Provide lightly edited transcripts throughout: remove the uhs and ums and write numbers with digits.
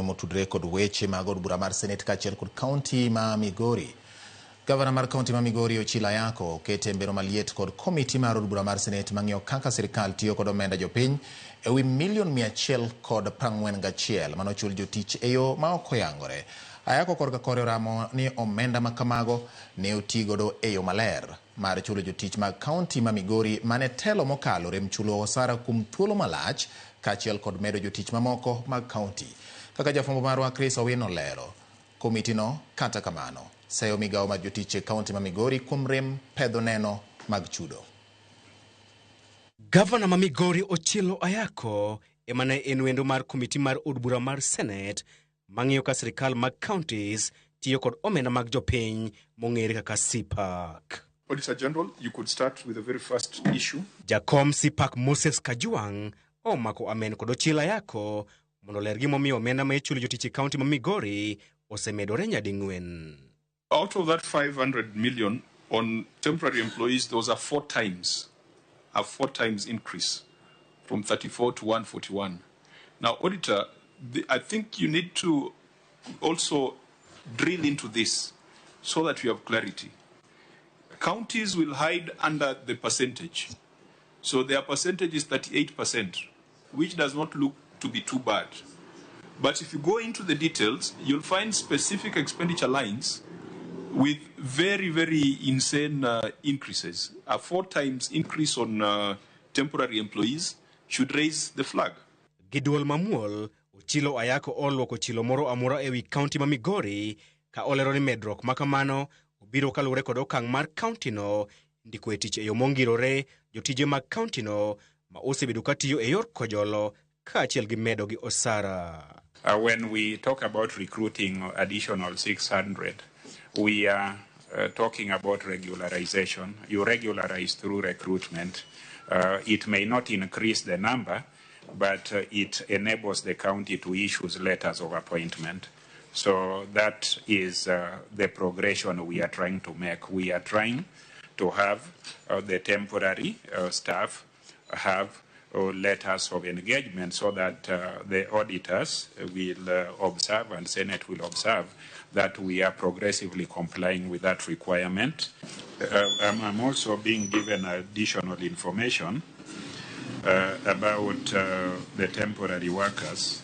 motudre kod weche mag od bura mar Senet kaachiel kod kaonti ma Migori. Gavana mar kaonti ma Migori Ochillo okete mbero maliet kod komiti mar od bura mar Senet mang'iyo kaka sirkal tiyo kod omenda jopiny ewi $141 manochul jotich e yo ma ok oyangore. Ayako korka kore ramo ni omenda makamago ne otigodo e yo maler mar chulo jotich mag kaonti ma Migori mane telo mokalo rem chulo osara kuom thuolo malach kaachiel kod medo jotich mamoko mag kaonti. Kaka jafwambo marwa Chris Owino lero, komiti no kata kamano seyo migawo mag jotich e kaonti ma Migori kuom rem pedho neno mag chudo. Gavana ma Migori Ochillo emane en wendo mar komiti mar od bura mar Senet mang'iyo ka sirkal mag counties tiyo kod omenda mag jopiny mong'ere kaka CPAC. Auditor General, you could start with the very first issue. Jakom CPAC Moses Kajwang omako amen kod Ochillo mondo ler gimomiyo omenda ma ichulo jotich e kaonti ma Migori osemedore nyading'wen. Out of that 500 million on temporary employees, there was a four times increase from 34 to 141. Now, Auditor, I think you need to also drill into this so that you have clarity. Counties will hide under the percentage. So their percentage is 38%, which does not look to be too bad. But if you go into the details, you'll find specific expenditure lines with very, very insane increases. A 4 times increase on temporary employees should raise the flag. Giduol mamuol, Ochillo olwoko chilo moro amora ewi kaunti ma Migori ka olero ni medruok makamano obiro kalure kod okang' mar kaunti no ndiko e tich e yo mongirore jotije mag kaunti no ma osebedo katiyo e yor kojolo kaachiel gi medo gi osara. When we talk about recruiting additional 600, we are talking about regularization. You regularize through recruitment. It may not increase the number, but it enables the county to issue letters of appointment. So that is the progression we are trying to make. We are trying to have the temporary staff have letters of engagement so that the auditors will observe and Senate will observe that we are progressively complying with that requirement. I'm also being given additional information about the temporary workers.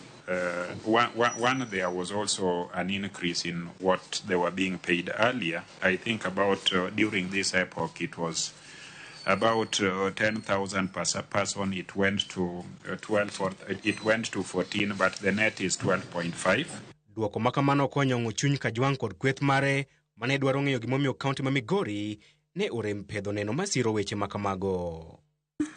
One, there was also an increase in what they were being paid earlier. I think about during this epoch it was about 10,000 per person. It went to 14, but the net is 12.5. Duoko makamano konyo ng'uchuny Kajwang kod kweth mare mane dwaro ng'eyo gimomiyo kaunti ma Migori ne orem pedho neno masiro weche makamago.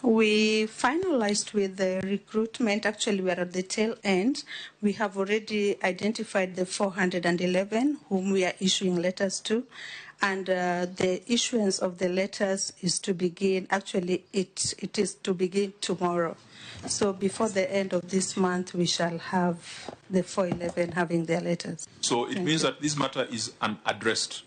We finalized with the recruitment. Actually, we are at the tail end. We have already identified the 411 whom we are issuing letters to. And the issuance of the letters is to begin, actually, it is to begin tomorrow. So before the end of this month, we shall have the 411 having their letters. So it means that this matter is unaddressed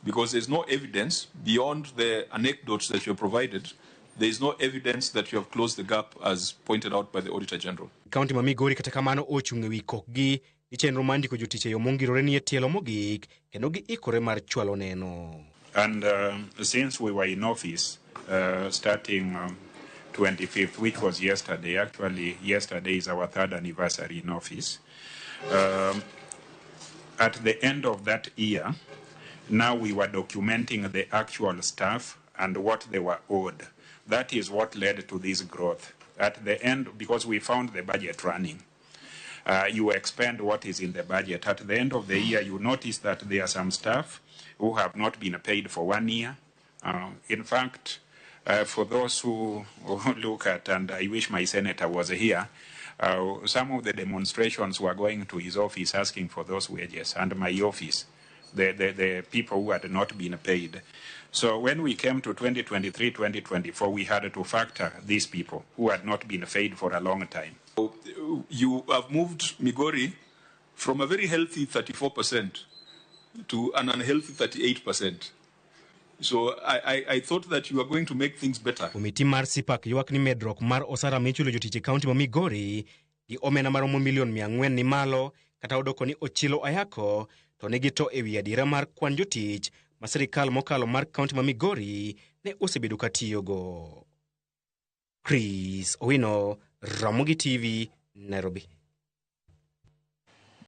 because there's no evidence beyond the anecdotes that you have provided. There is no evidence that you have closed the gap as pointed out by the Auditor General. Kaunti ma Migori kata kamano ochung' ewi kokgi ni chenro mandiko jotich e yo mongirore ni e tielo mogik kendo giikore mar chwalo neno. And since we were in office starting 25th, which was yesterday, actually yesterday is our 3rd anniversary in office. At the end of that year, now we were documenting the actual staff and what they were owed. That is what led to this growth. At the end, because we found the budget running, you expend what is in the budget. At the end of the year, you notice that there are some staff who have not been paid for 1 year. In fact, for those who look at, and I wish my senator was here, some of the demonstrations were going to his office asking for those wages, and my office, the people who had not been paid. So when we came to 2023, 2024, we had to factor these people who had not been paid for a long time. You have moved Migori from a very healthy 34% to an unhealthy 38%. So I thought that you were going to make things better. Komiti mar CPAC ywak ni medruok mar osara michulo jotich e kaunti ma Migori gi omenda maromo $400,000 ni malo kata odoko ni Ochillo ayako to nigi to ewi adiera mar kwan jotich ma sirikal mokalo mar kaonti ma Migori ne osebedo katiyogo. Chris Owino, Ramogi TV, Nairobi.